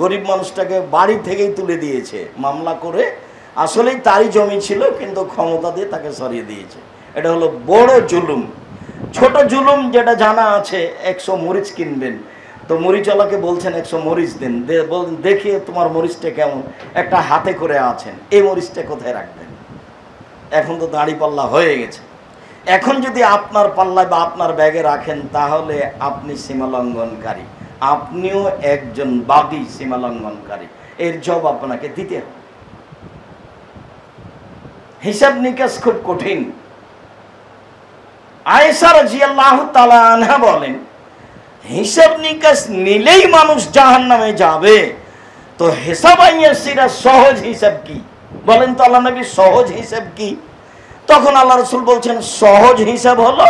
গরিব মানুষটাকে বাড়ি থেকেই তুলে দিয়েছে মামলা করে, আসলেই তারই জমি ছিল কিন্তু ক্ষমতা দিয়ে তাকে সরিয়ে দিয়েছে। এটা হলো বড় জুলুম। ছোট জুলুম যেটা জানা আছে, 100 মরিচ কিনবেন, তো মরিচওয়ালাকে বলছেন 100 মরিচ দিন, দেখিয়ে তোমার মরিচটা কেমন, একটা হাতে করে আছেন, এই মরিচটা কোথায় রাখবেন? এখন তো দাড়ি পাল্লা হয়ে গেছে, এখন যদি আপনার পাল্লায় বা আপনার ব্যাগে রাখেন তাহলে আপনি সীমা লঙ্ঘনকারী, আপনিও একজন বাদী সীমা লঙ্ঘনকারী, এর জবাব আপনাকে দিতে হবে। হিসাব নিকাশ খুব কঠিন। আয়েশা রাদিয়াল্লাহু তাআলা আনহা বলেন, হিসাব নিকাশ নিলেই মানুষ জাহান্নামে যাবে, তো হিসাব আইয়াসিরা সহজ হিসাব কি? বলেন তো আল্লাহ নবী, সহজ হিসাব কি? তখন আল্লাহ রাসূল বলছেন, সহজ হিসাব হলো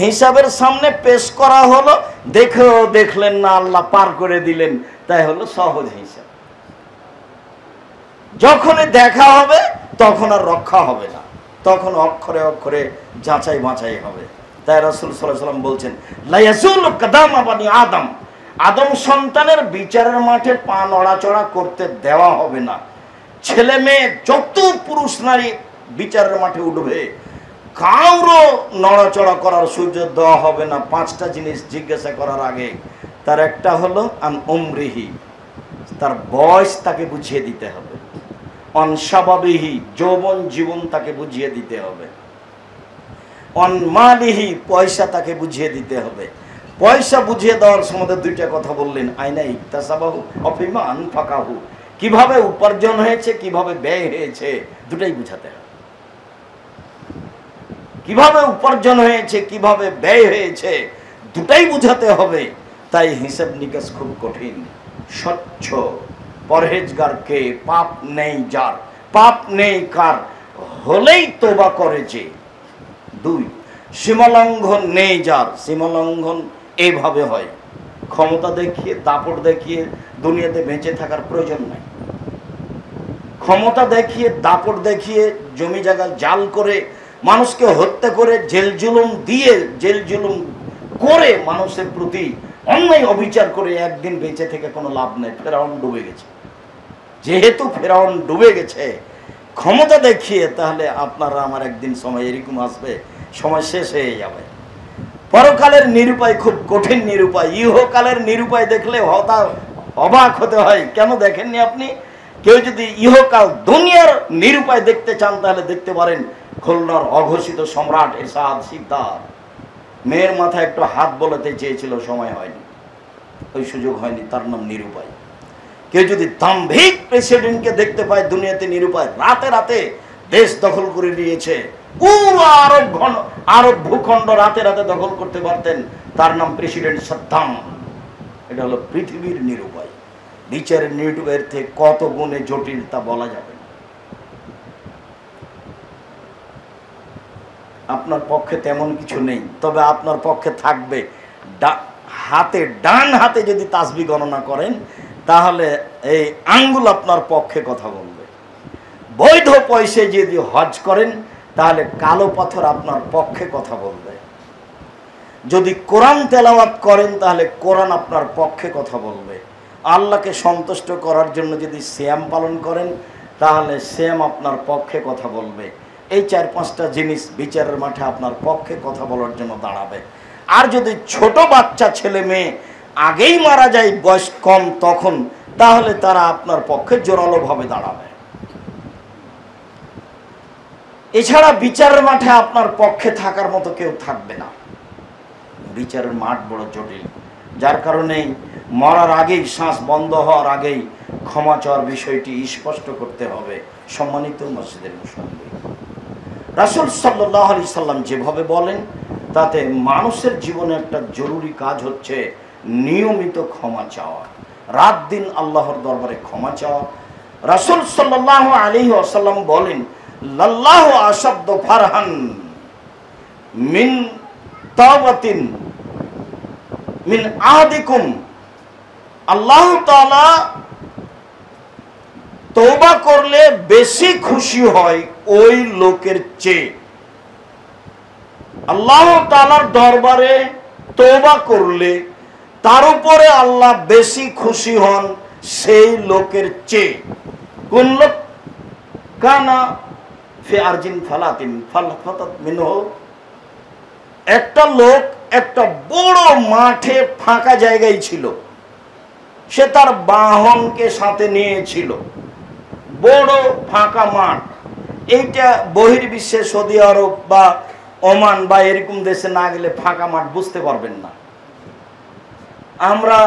হিসাবের সামনে পেশ করা হলো, দেখেও দেখলেন না, আল্লাহ পার করে দিলেন, তাই হলো সহজ হিসাব। যখনই দেখা হবে তখন আর রক্ষা হবে না, তখন অক্ষরে অক্ষরে যাচাই বাছাই হবে। তাই রাসূল সাল্লাল্লাহু আলাইহি ওয়াসাল্লাম বলছেন, লা ইয়াজুলু কাদামা বানি আদম, আদম সন্তানের বিচারের মাঠে পা নড়াচড়া করতে দেওয়া হবে না। ছেলে মেয়ে যত পুরুষ নারী বিচারের মাঠে উঠবে, কারো নড়াচড়া করার সুযোগ দেওয়া হবে না। 5টা জিনিস জিজ্ঞাসা করার আগে, তার একটা হলো আন উমরিহি, তার বয়স তাকে বুঝিয়ে দিতে হবে। অন শাবাবিহি, যৌবন জীবন তাকে বুঝিয়ে দিতে হবে। অন মালিহি, পয়সা তাকে বুঝিয়ে দিতে হবে। পয়সা বুঝিয়ে দেওয়ার সময় 2টা কথা বললেন, আইনা ইকতাসাবাহু অফিমা আনফাকাহু, কিভাবে উপার্জন হয়েছে, কিভাবে ব্যয় হয়েছে, দুটাই বুঝাতে হবে। কিভাবে উপার্জন হয়েছে, কিভাবে ব্যয় হয়েছে, দুটাই বুঝাতে হবে। তাই হিসাব নিকাশ খুব কঠিন। স্বচ্ছ পরহেজগার কে, পাপ নেই যার, পাপ নেই কার, হলেই তোবা করেছে। 2, সীমালঙ্ঘন নেই যার, সীমালঙ্ঘন এইভাবে হয়, ক্ষমতা দেখিয়ে দাপট দেখিয়ে দুনিয়াতে বেঁচে থাকার প্রয়োজন নাই। ক্ষমতা দেখিয়ে দাপট দেখিয়ে জমি জায়গা জাল করে মানুষকে হত্যা করে জেল জুলুম দিয়ে, জেল জুলুম করে মানুষের প্রতি অন্যায় অবিচার করে একদিন বেঁচে থেকে কোনো লাভ নেই। ফেরাউন ডুবে গেছে, যেহেতু ফেরাউন ডুবে গেছে ক্ষমতা দেখিয়ে, তাহলে আপনারা আমার একদিন সময় এরকম আসবে, সময় শেষ হয়ে যাবে। পরকালের নিরুপায় খুব কঠিন নিরুপায়। ইহকালের নিরুপায় দেখলে অবাক হতে হয়। কেন দেখেননি আপনি? কেউ যদি ইহকাল দুনিয়ার নিরুপায় দেখতে চান তাহলে দেখতে পারেন খুলনার অঘোষিত সম্রাট এরশাদ শিকদার, মেয়ের মাথায় একটু হাত বোলাতে চেয়েছিল, সময় হয়নি, ওই সুযোগ হয়নি, তার নাম নিরুপায়। কেউ যদি দাম্ভিক প্রেসিডেন্টকে দেখতে পায় দুনিয়াতে নিরুপায়, রাতে রাতে দেশ দখল করে নিয়েছে, পুরো আরব ভূখণ্ড রাতে রাতে দখল করতে পারতেন, তার নাম প্রেসিডেন্ট সাদ্দাম। এটা হলো পৃথিবীর নিরুপায়। বিচারের নিরুপায়ের থেকে কত গুণে জটিল তা বলা যাবে না। আপনার পক্ষে তেমন কিছু নেই, তবে আপনার পক্ষে থাকবে ডান হাতে যদি তাসবিহ গণনা করেন তাহলে এই আঙ্গুল আপনার পক্ষে কথা বলবে। বৈধ পয়সায় যদি হজ করেন তাহলে কালো পাথর আপনার পক্ষে কথা বলবে। যদি কোরআন তেলাওয়াত করেন তাহলে কোরআন আপনার পক্ষে কথা বলবে। আল্লাহকে সন্তুষ্ট করার জন্য যদি সিয়াম পালন করেন তাহলে সিয়াম আপনার পক্ষে কথা বলবে। এই 4-5টা জিনিস বিচারের মাঠে আপনার পক্ষে কথা বলার জন্য দাঁড়াবে। আর যদি ছোট বাচ্চা ছেলে মেয়ে আগেই মারা যায়, বয়স কম তখন, তাহলে তারা আপনার পক্ষে জোরালোভাবে দাঁড়াবে। এছাড়া বিচারের মাঠে আপনার পক্ষে থাকার মতো কেউ থাকবে না। বিচারের মাঠ বড় জটিল, যার কারণে মরার আগেই, শ্বাস বন্ধ হওয়ার আগেই ক্ষমা চাওয়ার বিষয়টি স্পষ্ট করতে হবে। সম্মানিত মসজিদের মুসল্লি, রাসূল সাল্লাল্লাহু আলাইহি সাল্লাম যেভাবে বলেন তাতে মানুষের জীবনে একটা জরুরি কাজ হচ্ছে নিয়মিত ক্ষমা চাওয়া, রাত দিন আল্লাহর দরবারে ক্ষমা চাওয়া। রাসূল সাল্লাল্লাহু আলাইহি ওয়াসাল্লাম বলেন, লাল্লাহু আশাদ্দু ফারহান মিন তাওবাতিন মিন আহাদিকুম, আল্লাহ তাআলা তওবা করলে বেশি খুশি হয় ওই লোকের চেয়ে। আল্লাহ তাআলার দরবারে তওবা করলে তার উপরে আল্লাহ বেশি খুশি হন সেই লোকের চেয়ে। কোন লোক? কানা ফি আরজিন ফালাতিন ফালাতাত মিনহু, একটা লোক একটা বড় মাঠে ফাঁকা জায়গায় ছিল, সে তার বাহনকে সাথে নিয়েছিল। বড় ফাঁকা মাঠ, এইটা বহির্বিশ্বে সৌদি আরব বা ওমান বা এরকম দেশে না গেলে ফাঁকা মাঠ বুঝতে পারবেন না। আমরা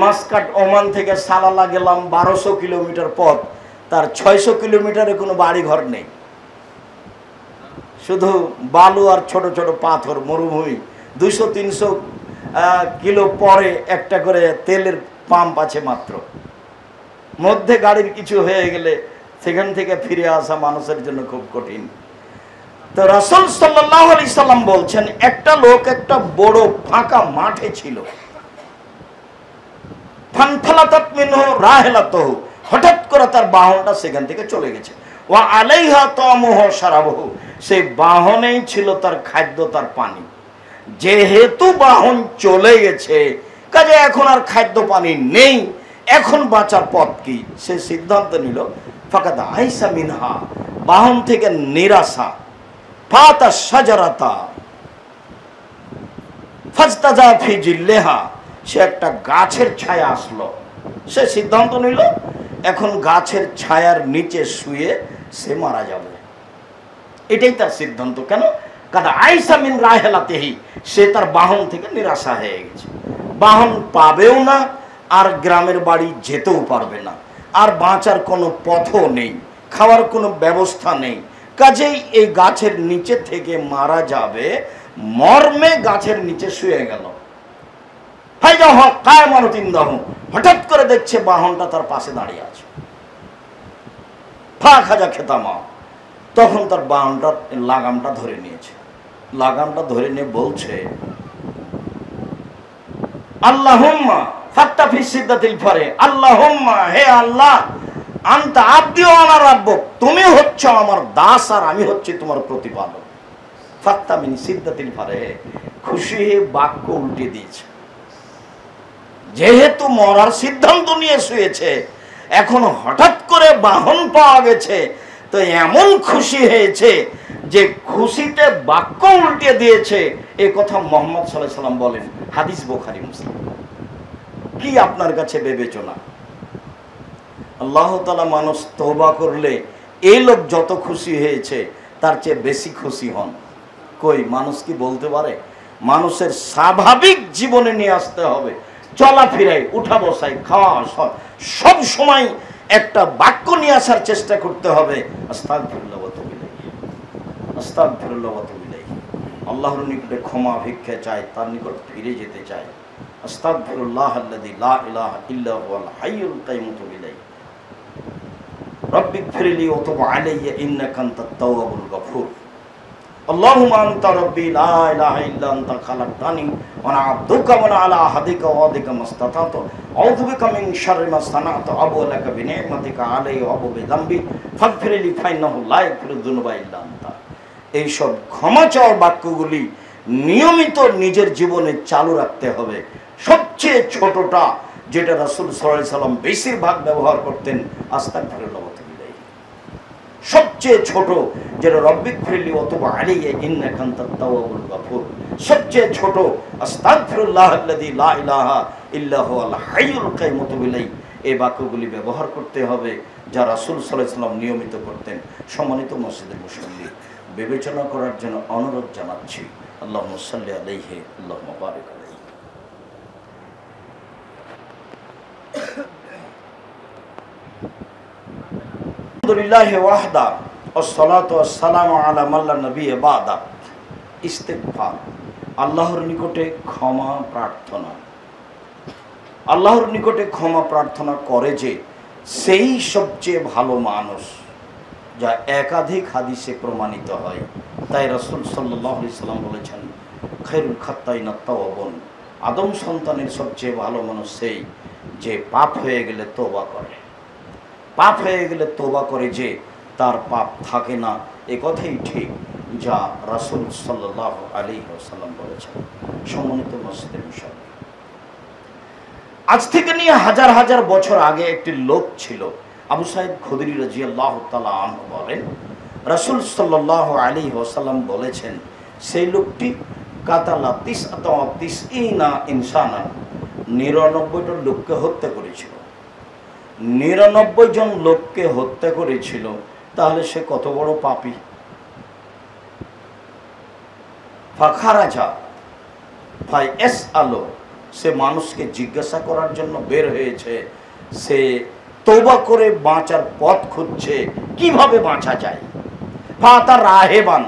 মাসকাট ওমান থেকে সালালা গেলাম 1200 কিলোমিটার পথ, তার 600 কিলোমিটারে কোনো বাড়ি ঘর নেই, শুধু বালু আর ছোট ছোট পাথর, মরুভূমি। 200-300 কিলো পরে একটা করে তেলের পাম্প আছে মাত্র। মধ্যে গাড়ির কিছু হয়ে গেলে সেখান থেকে ফিরে আসা মানুষের জন্য খুব কঠিন। তো রাসূল সাল্লাল্লাহু আলাইহি সাল্লাম বলছেন, একটা লোক একটা বড় ফাঁকা মাঠে ছিল। ফানফালাতাত মিনহু রাহিলাতুহু, হঠাৎ করে তার বাহনটা সেখান থেকে চলে গেছে। ওয়া আলাইহা তামুহু শারাবুহু, সেই বাহনেই ছিল তার খাদ্য, তার পানি। যেহেতু বাহন চলে গেছে, কাজে এখন আর খাদ্য পানি নেই, এখন বাঁচার পথ কি? সে সিদ্ধান্ত নিল ফাকাদ আইসা মিনহা, বাহন থেকে নিরাশা। ফাতা শাজারাতা ফাজতাজা ফি জিল্লিহা, সে একটা গাছের ছায়া আসলো, সে সিদ্ধান্ত নিল এখন গাছের ছায়ার নিচে শুয়ে সে মারা যাবে। এটাই তার সিদ্ধান্ত। কেন? কাদা আইসা মিন রাহিলাতিহি, সে তার বাহন থেকে নিরাশা হয়ে গেছে, বাহন পাবেও না, আর গ্রামের বাড়ি যেতেও পারবে না, আর বাঁচার কোনো পথও নেই, খাওয়ার কোনো ব্যবস্থা নেই। কাজেই এই গাছের নিচে থেকে মারা যাবে মর্মে গাছের নিচে শুয়ে গেল। হঠাৎ করে দেখছে বাহনটা তার পাশে দাঁড়িয়ে আছে। ফা খাজা খেতামা, তখন তার বাহনটার লাগামটা ধরে নিয়েছে। লাগামটা ধরে নিয়ে বলছে, আল্লাহুম্মা ফাত্তা ফি সিদ্দাতিল ফারে, আল্লাহুম্মা, হে আল্লাহ, আনতা আব্দি ওয়া আনা রাব্বুক, তুমি হচ্ছ আমার দাস আর আমি হচ্ছি তোমার প্রতিপালক। ফাত্তা মিন সিদ্দাতিল ফারে, খুশি হয়ে বাক্য উল্টে দিয়েছে। যেহেতু মরার সিদ্ধান্ত নিয়ে শুয়েছে, এখন হঠাৎ করে বাহন পাওয়া গেছে, তো এমন খুশি হয়েছে যে খুশিতে বাক্য উল্টে দিয়েছে। এ কথা মুহাম্মদ সাল্লাল্লাহু আলাইহি সাল্লাম বলেন, হাদিস বুখারী মুসলিম। কি আপনার কাছে বিবেচনা? আল্লাহ তাআলা মানুষ তওবা করলে এই লোক যত খুশি হয়েছে তার চেয়ে বেশি খুশি হন। কই মানুষ কি বলতে পারে? মানুষের স্বাভাবিক জীবনে নিয়ে আসতে হবে, চলাফেরায়, উঠা বসায়, খাওয়া, সব সময় একটা বাক্য নিয়ে আসার চেষ্টা করতে হবে, আস্তাগফিরুল্লাহ ওয়া আতুবু ইলাইহি, আস্তাগফিরুল্লাহ ওয়া আতুবু ইলাইহি। আল্লাহর নিকটে ক্ষমা ভিক্ষা চায়, তার নিকট ফিরে যেতে চায়। আস্তাগফিরুল্লাহ আল্লাযী লা ইলাহা ইল্লা হুয়াল হাইয়ুল কাইয়্যুম ওয়া আতুবু ইলাইহি। রব্বিগফিরলি ওয়া তুব আলাইয়া ইন্নাকা আনতাত তাওয়াবুল গফুর। আল্লাহুম্মা আনতা রাব্বি লা ইলাহা ইল্লা আনতা খালাকতানি ওয়া আনা আবদুকা ওয়া আলা আহদিকা ওয়া ওয়াদিকা মাসতাতাতু আউযু বিকা মিন শাররি মা সানাতু আবু লাকা বিনি'মাতিকা আলাইয়া ওয়া বিযামবি ফাগফিরলি ফাইন্নাহু লা ইয়াগফিরুয যুনুবা ইল্লা আনতা। এই সব ক্ষমা চাওয়ার বাক্যগুলি নিয়মিত নিজের জীবনে চালু রাখতে হবে। সবচেয়ে ছোটটা যেটা রাসূল সাল্লাল্লাহু আলাইহি সাল্লাম বেশিরভাগ ব্যবহার করতেন, আস্তাগফিরুল্লাহ ওয়া আতুবু ইলাইহি। সবচেয়ে ছোট যেটা রব্বিগফিরলি ওয়া তুব আলাইয়া ইন্নাকা আনতাত তাওয়াবুল গফুর। সবচেয়ে ছোট আস্তাগফিরুল্লাহ আল্লাযী লা ইলাহা ইল্লা হুয়াল হাইয়ুল কাইয়্যুম ওয়া আতুবু ইলাইহি। এই বাক্যগুলি ব্যবহার করতে হবে যা রাসূল সাল্লাল্লাহু আলাইহি সাল্লাম নিয়মিত করতেন। সম্মানিত মসজিদের মুসল্লি, বিবেচনা করার জন্য অনুরোধ জানাচ্ছি। আল্লাহুম্মা সাল্লি আলাইহি, আল্লাহুম্মা বারিক আলাইহি। আলহামদুলিল্লাহ ওয়াহদা ওয়াসসালাতু ওয়াসসালামু আলা মান লা নাবিয়্যা বা'দা। ইস্তিগফার, আল্লাহর নিকটে ক্ষমা প্রার্থনা। আল্লাহর নিকটে ক্ষমা প্রার্থনা করে যে সেই সবচেয়ে ভালো মানুষ, যা একাধিক হাদিসে প্রমাণিত হয়। তাই রাসূল সাল্লাল্লাহু আলাইহি সাল্লাম বলেছেন, খায়রুল খাত্তাইনাত তাওয়াবুন, আদম সন্তানের সবচেয়ে ভালো মানুষ সেই যে পাপ হয়ে গেলে তওবা করে। পাপ হয়ে গেলে তওবা করে যে তার পাপ থাকে না, এ কথাই ঠিক যা রাসূল সাল্লাল্লাহু আলাইহি ওয়াসাল্লাম বলেছেন। সম্মানিত মসজিদের মুসল্লি, আজ থেকে নিয়ে হাজার হাজার বছর আগে একটি লোক ছিল, আবু সাঈদ খুদরি রাদিয়াল্লাহু তাআলা আনহু বলেন, রাসূল সাল্লাল্লাহু আলাইহি ওয়াসাল্লাম বলেছেন, সেই লোকটি কাতালা 99 ইনসানান, 99টা লোককে হত্যা করেছিল। 99 জন লোককে হত্যা করেছিল, তাহলে সে কত বড় পাপী। ফাখারাজা ফাইস আলো, সে মানুষকে জিজ্ঞাসা করার জন্য বের হয়েছে, সে তওবা করে বাঁচার পথ খুঁজছে, কিভাবে বাঁচা যায়। ফাতা রাহেবান,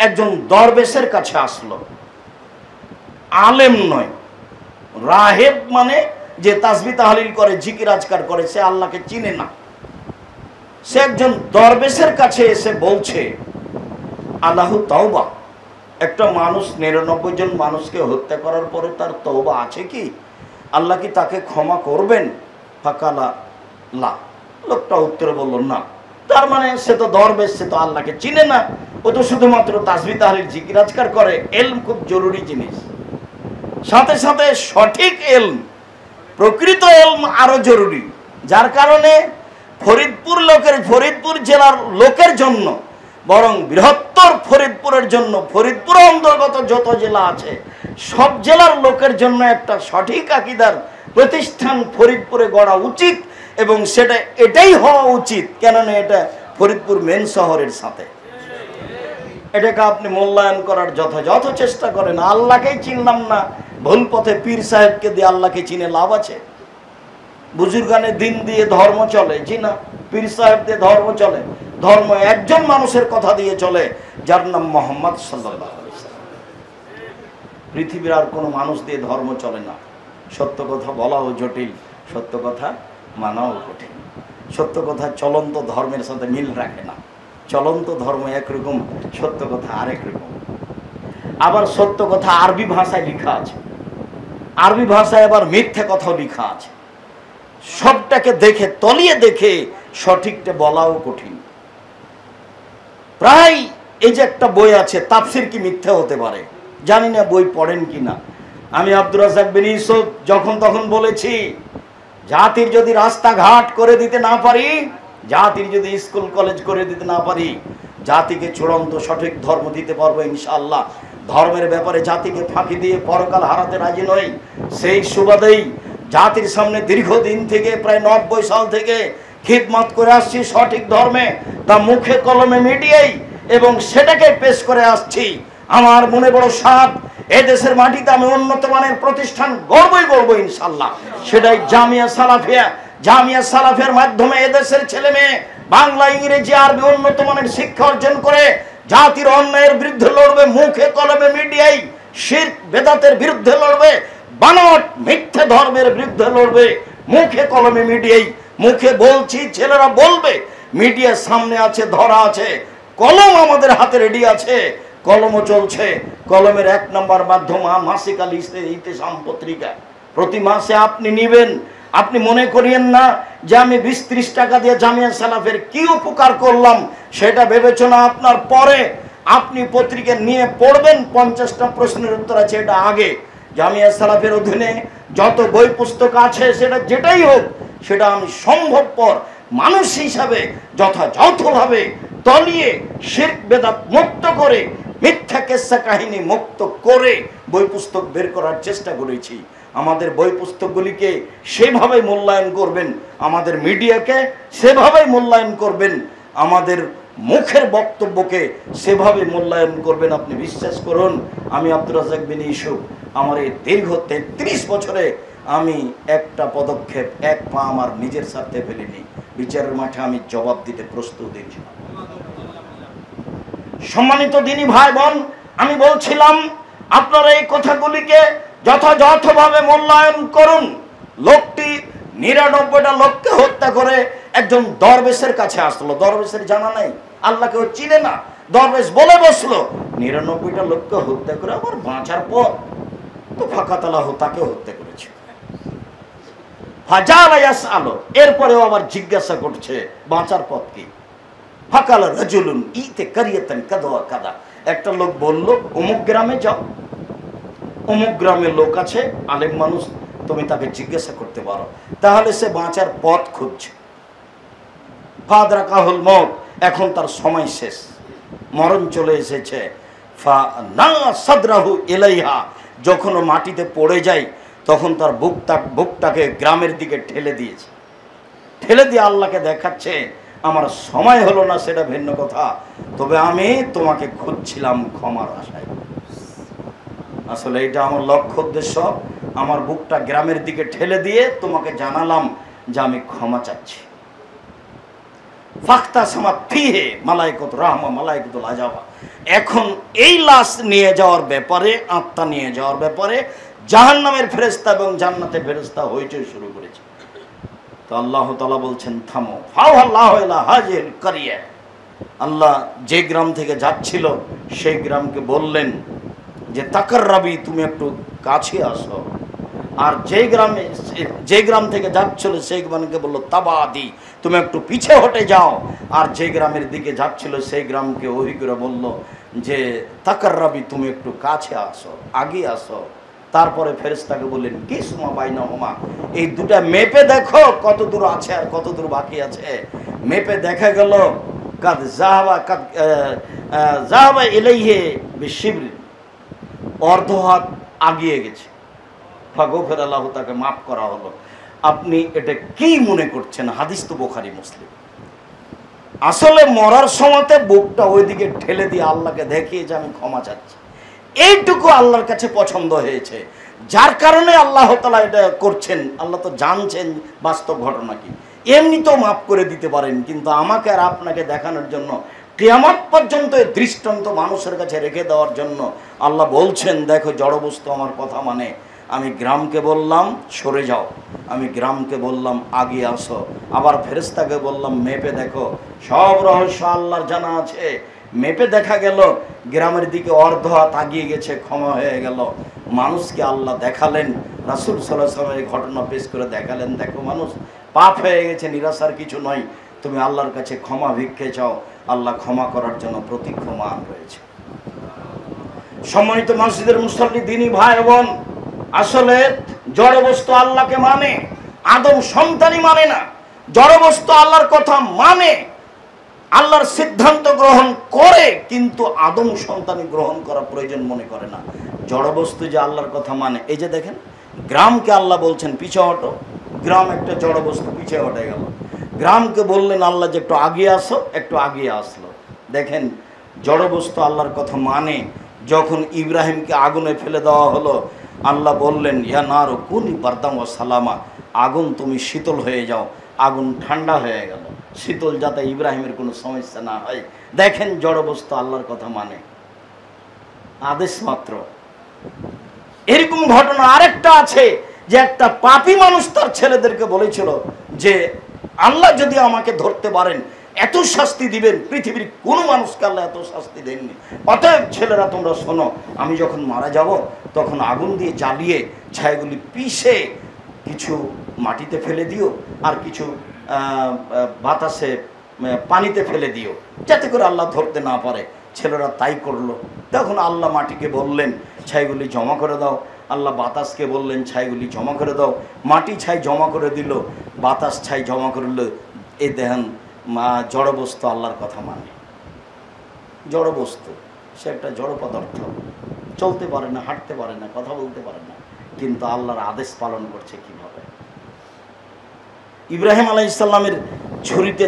একজন দরবেশের কাছে আসলো, আলেম নয়, রাহেব মানে যে তাসবিহ তাহলিল করে, জিকির আজকার করে, সে আল্লাহকে চিনে না। সে একজন দরবেশের কাছে এসে বলছে, আল্লাহু তাওবা, একটা মানুষ 99 জন মানুষকে হত্যা করার পরে তার তওবা আছে কি? আল্লাহ কি তাকে ক্ষমা করবেন? ফাকালা লা, লোকটা উত্তরে বলল না। তার মানে সে তো দরবেশ, সে তো আল্লাহকে চিনে না, ও তো শুধুমাত্র তাসবিহ তাহলিল জিকির আজকার করে। এলম খুব জরুরি জিনিস, সাথে সাথে সঠিক এলম, প্রকৃত এলম আরো জরুরি। যার কারণে ফরিদপুর জেলার লোকের জন্য, বরং বৃহত্তর ফরিদপুরের জন্য, ফরিদপুর অন্তর্গত যত জেলা আছে সব জেলার লোকের জন্য একটা সঠিক আকীদার প্রতিষ্ঠান ফরিদপুরে গড়া উচিত, এবং সেটা এটাই হওয়া উচিত। কেননা এটা ফরিদপুর মেন শহরের সাথে। এটাকে আপনি মূল্যায়ন করার যথাযথ চেষ্টা করেন। আল্লাহকেই চিনলাম না, ভুল পথে পীর সাহেবকে দিয়ে আল্লাহকে চিনে লাভ আছে? বুজুর্গানে দিন দিয়ে ধর্ম চলে, জি না, পীর সাহেব দিয়ে ধর্ম চলে। ধর্ম একজন মানুষের কথা দিয়ে চলে, যার নাম মুহাম্মদ সাল্লাল্লাহু আলাইহি ওয়াসাল্লাম। পৃথিবীর আর কোনো মানুষ দিয়ে ধর্ম চলে না। সত্য কথা বলাও জটিল, সত্য কথা মানাও কঠিন। সত্য কথা চলন্ত ধর্মের সাথে মিল রাখে না। চলন্ত ধর্ম একরকম, সত্য কথা আরেক রকম। আবার সত্য কথা আরবি ভাষায় লেখা আছে, আরবি ভাষায় আবার মিথ্যা কথাও লেখা আছে। সবটাকে দেখে, তলিয়ে দেখে সঠিকটা বলাও কঠিন। প্রায় এই যে একটা বই আছে, তাফসির কি মিথ্যা হতে পারে? জানি না বই পড়েন কিনা। আমি আব্দুর রাজ্জাক বিন ইউসুফ যখন তখন বলেছি, জাতির যদি রাস্তাঘাট করে দিতে না পারি, জাতির যদি স্কুল কলেজ করে দিতে না পারি, জাতিকে চূড়ান্ত সঠিক ধর্ম দিতে পারবো ইনশাআল্লাহ। ধর্মের ব্যাপারে জাতিকে ফাঁকি দিয়ে পরকাল হারাতে রাজি নই। সেই সুবাদেই জাতির সামনে দীর্ঘদিন থেকে, প্রায় 90 সাল থেকে খিদমত করে আসছি সঠিক ধর্মে, তা মুখে কলমে মিডিয়াই, এবং সেটাকে পেশ করে আসছি। আমার মনে বড় সাধ, এদেশের মাটিতে আমি উন্নত মানের প্রতিষ্ঠান গড়বই ইনশাআল্লাহ। সেটাই জামিয়া সালাফিয়া। জামিয়া সালাফিয়ার মাধ্যমে এদেশের ছেলে মেয়ে বাংলা, ইংরেজি, আরবি উন্নত মানের শিক্ষা অর্জন করে জাতির অন্যায়ের বিরুদ্ধে লড়বে, মুখে কলমে মিডিয়াই। শিরক বেদাতের বিরুদ্ধে লড়বে, বানোয়াট মিথ্যা ধর্মের বিরুদ্ধে লড়বে, মুখে কলমে মিডিয়াই। মুখে বলছি, ছেলেরা বলবে, মিডিয়ার সামনে আছে, ধরা আছে, কলম আমাদের হাতে রেডি আছে, কলমও চলছে। কলমের 1 নম্বর মাধ্যম মাসিক আল ইতিসাম পত্রিকা। প্রতি মাসে আপনি নিবেন। আপনি মনে করিয়েন না যে আমি 20-30 টাকা দিয়ে জামিয়া সালাফের কি উপকার করলাম, সেটা বিবেচনা আপনার পরে। আপনি পত্রিকা নিয়ে পড়বেন, 50টা প্রশ্নের উত্তর আছে, এটা আগে। জামিয়া সালাফের অধীনে যত বই পুস্তক আছে, সেটা যেটাই হোক, সেটা আমি সম্ভবপর মানুষ হিসাবে যথাযথভাবে তলিয়ে শিরক বেদাত মুক্ত করে, মিথ্যা কেসা কাহিনী মুক্ত করে বই পুস্তক বের করার চেষ্টা করেছি। আমাদের বই পুস্তকগুলিকে সেভাবে মূল্যায়ন করবেন, আমাদের মিডিয়াকে সেভাবে মূল্যায়ন করবেন, আমাদের মুখের বক্তব্যকে সেভাবে মূল্যায়ন করবেন। আপনি বিশ্বাস করুন, আমি আব্দুর রাজ্জাক বিন ইউসুফ, আমার এই দীর্ঘ 33 বছরে আমি একটা পদক্ষেপ, এক পা আমার নিজের স্বার্থে ফেলিনি। বিচারের মাঠে আমি জবাব দিতে প্রস্তুত ছিলাম। সম্মানিত দিনী ভাই বোন, আমি বলছিলাম আপনারা এই কথাগুলিকে যথাযথভাবে মূল্যায়ন করুন। লোকটি 99টা লোককে হত্যা করে একজন দরবেশের কাছে আসলো। দরবেশের জানা নাই, আল্লাহকে ও চিনে না, দরবেশ বলে বসলো 99টা লোককে হত্যা করে আবার বাঁচার পর তো ফাকাতালাহু, তাকে হত্যা করেছে। ফাজালা ইয়াসআলু, এরপরেও আবার জিজ্ঞাসা করছে বাঁচার পথ কি। ফাকালা রাজুলুন ইতে কারিয়াতান কাদা ওয়া কাদা, একটা লোক বলল অমুক গ্রামে যাও, অমুক গ্রামে লোক আছে, আলেম মানুষ, তুমি তাকে জিজ্ঞাসা করতে পারো। তাহলে সে বাঁচার পথ খুঁজছে। ফাদরাকাহুল মউত, এখন তার সময় শেষ, মরণ চলে এসেছে। ফানা সাদরাহু ইলাইহা, যখন মাটিতে পড়ে যায় তখন তার বুকটাকে গ্রামের দিকে ঠেলে দিয়েছে। ঠেলে দিয়ে আল্লাহকে দেখাচ্ছে, আমার সময় হলো না সেটা ভিন্ন কথা, তবে আমি তোমাকে খুঁজছিলাম ক্ষমার আশায়। আসলে এটা আমার লক্ষ্য উদ্দেশ্য, আমার বুকটা গ্রামের দিকে ঠেলে দিয়ে তোমাকে জানালাম যে আমি ক্ষমা চাচ্ছি। ফাক্তা সামাত ফিহে মালাইকাতুর রাহমা মালাইকাতুল আযাব। এখন এই লাশ নিয়ে যাওয়ার ব্যাপারে, আত্মা নিয়ে যাওয়ার ব্যাপারে জাহান্নামের ফেরেশতা এবং জান্নাতের ফেরেশতা হইচই শুরু করেছে। তো আল্লাহ তাআলা বলছেন থামো। ফাওয়াল্লাহু ইলা হাজিল কারিয়া, আল্লাহ যে গ্রাম থেকে যাচ্ছিল সেই গ্রামকে বললেন যে তাকাররাবি, তুমি একটু কাছে আসো। আর যে গ্রাম থেকে যাচ্ছিল সেই গ্রামকে বললো তাবাদি, তুমি একটু পিছে হটে যাও। আর যে গ্রামের দিকে যাচ্ছিল সেই গ্রামকে ওহি করে বলল যে তাকাররাবি, তুমি একটু কাছে আসো, আগে আসো। তারপরে ফেরেশতাকে বললেন কি সুমা বাইনাহুমা, এই দুটা মেপে দেখো কত দূর আছে আর কত দূর বাকি আছে। মেপে দেখা গেল কাদ যাহাবা ইলাইহি বিশিবর, অর্ধ হাত আগিয়ে গেছে। ফাগফির আল্লাহু, তাকে মাফ করা হলো। আপনি এটা কি মনে করছেন? হাদিস তো বুখারী মুসলিম। আসলে মরার সময়তে বুকটা ওইদিকে ঠেলে দিয়ে আল্লাহকে দেখিয়ে যে আমি ক্ষমা চাচ্ছি, এইটুকু আল্লাহর কাছে পছন্দ হয়েছে, যার কারণে আল্লাহ তাআলা এটা করছেন। আল্লাহ তো জানছেন বাস্তব ঘটনা কি, এমনি তো মাফ করে দিতে পারেন, কিন্তু আমাকে আর আপনাকে দেখানোর জন্য, কিয়ামত পর্যন্ত এই দৃষ্টান্ত মানুষের কাছে রেখে দেওয়ার জন্য আল্লাহ বলছেন দেখো জড়বস্তু আমার কথা মানে। আমি গ্রামকে বললাম সরে যাও, আমি গ্রামকে বললাম আগিয়ে আসো, আবার ফেরেশতাকে বললাম মেপে দেখো। সব রহস্য আল্লাহর জানা আছে। মেপে দেখা গেল গ্রামের দিকে অর্ধ হাত আগিয়ে গেছে, ক্ষমা হয়ে গেল। মানুষকে আল্লাহ দেখালেন, রাসূল সাল্লাল্লাহু আলাইহি ওয়াসাল্লাম এই ঘটনা পেশ করে দেখালেন, দেখো মানুষ পাপ হয়ে গেছে, নিরাশার কিছু নয়, তুমি আল্লাহর কাছে ক্ষমা ভিক্ষে চাও, আল্লাহ ক্ষমা করার জন্য প্রতীক্ষমান রয়েছে। সম্মানিত মসজিদের মুসল্লি, দিনী ভাই বোন, আসলে জড়বস্তু আল্লাহকে মানে, আদম সন্তানই মানে না। জড়বস্তু আল্লাহর কথা মানে, আল্লাহর সিদ্ধান্ত গ্রহণ করে, কিন্তু আদম সন্তানই গ্রহণ করা প্রয়োজন মনে করে না। জড়বস্তু যে আল্লাহর কথা মানে, এই যে দেখেন গ্রামকে আল্লাহ বলছেন পিছে হটো, গ্রাম একটা জড়বস্তু, পিছে হটে গেল। গ্রামকে বললেন আল্লাহ যে একটু আগিয়ে আসো, একটু আগিয়ে আসলো। দেখেন জড়বস্তু আল্লাহর কথা মানে। যখন ইব্রাহিমকে আগুনে ফেলে দেওয়া হলো, আল্লাহ বললেন ইয়া নার কুনি বারদাম ওয়া সালামা, আগুন তুমি শীতল হয়ে যাও। আগুন ঠান্ডা হয়ে গেল, শীতল, যাতে ইব্রাহিমের কোনো সমস্যা না হয়। দেখেন জড়বস্তু আল্লাহর কথা মানে, আদেশ মাত্র। এরকম ঘটনা আরেকটা আছে যে একটা পাপী মানুষ তার ছেলেদেরকে বলেছিল যে আল্লাহ যদি আমাকে ধরতে পারেন এত শাস্তি দিবেন, পৃথিবীর কোনো মানুষকে আল্লাহ এত শাস্তি দেননি। অতএব ছেলেরা তোমরা শোনো, আমি যখন মারা যাব তখন আগুন দিয়ে জ্বালিয়ে ছাইগুলি পিষে কিছু মাটিতে ফেলে দিও, আর কিছু বাতাসে পানিতে ফেলে দিও, যাতে করে আল্লাহ ধরতে না পারে। ছেলেরা তাই করলো। তখন আল্লাহ মাটিকে বললেন ছাইগুলি জমা করে দাও, আল্লাহ বাতাসকে বললেন ছাইগুলি জমা করে দাও। মাটি ছাই জমা করে দিল, বাতাস ছাই জমা করলো। এই দেখেন জড়বস্তু আল্লাহর কথা মানে। জড়বস্তু সে একটা জড় পদার্থ, চলতে পারে না, হাঁটতে পারে না, কথা বলতে পারে না, কিন্তু আল্লাহর আদেশ পালন করছে কিভাবে। ইব্রাহিম আলাইহিস সালামের ছুরিতে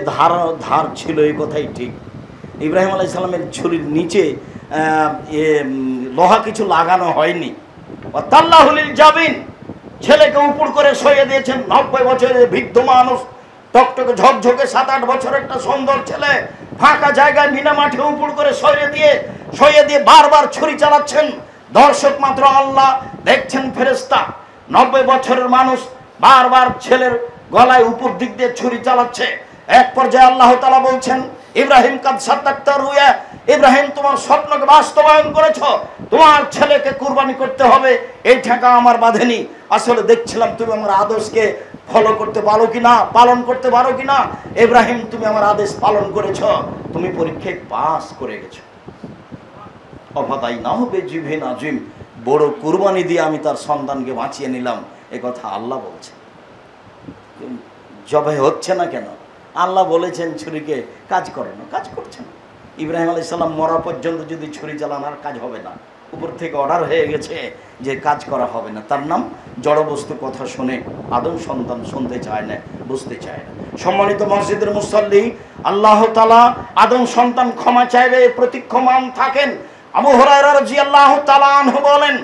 ধার ছিল, এই কথাই ঠিক। ইব্রাহিম আলাইহিস সালামের ছুরির নিচে লোহা কিছু লাগানো হয়নি। তাল্লাহুলিল জাবিন, ছেলেকে উপর করে শুইয়ে দিয়েছেন। 90 বছরের বৃদ্ধ মানুষ, টকটকে ঝকঝকে 7-8 বছরের একটা সুন্দর ছেলে ফাঁকা জায়গায় মিনা মাঠে উপর করে শুইয়ে দিয়ে বারবার ছুরি চালাচ্ছেন। দর্শক মাত্র আল্লাহ, দেখছেন ফেরেশতা। 90 বছরের মানুষ বারবার ছেলের গলায় উপর দিক দিয়ে ছুরি চালাচ্ছে। এক পর্যায়ে আল্লাহ তাআলা বলছেন ইব্রাহিম কাদ সাদ্দাকতা রুয়া, ইব্রাহিম তোমার স্বপ্নকে বাস্তবায়ন করেছো, তোমার ছেলেকে কুরবানি করতে হবে, এই ঠেকা আমার বাঁধেনি। আসলে দেখছিলাম তুমি আমার আদেশকে ফলো করতে পারো কিনা, পালন করতে পারো কিনা। ইব্রাহিম তুমি আমার আদেশ পালন করেছো, তুমি পরীক্ষায় পাস করে গেছো। অফাদাই না হবে জিভে নাজিম, বড় কুরবানি দিয়ে আমি তার সন্তানকে বাঁচিয়ে নিলাম। এ কথা আল্লাহ বলছে। জবাই হচ্ছে না কেন? আল্লাহ বলেছেন ছুরিকে কাজ করে না, কাজ করছে না। ইব্রাহিম আলাইহিস সালাম মরা পর্যন্ত যদি ছুরি চালান আর কাজ হবে না, উপর থেকে অর্ডার হয়ে গেছে যে কাজ করা হবে না। তার নাম জড়বস্তু কথা শুনে আদম সন্তান শুনতে চায় না, বুঝতে চায় না। সম্মানিত মসজিদের মুসল্লি, আল্লাহ তাআলা আদম সন্তান ক্ষমা চাইলে প্রতীক্ষমান থাকেন। আবু হুরায়রা রাদিয়াল্লাহু তাআলা আনহু বলেন,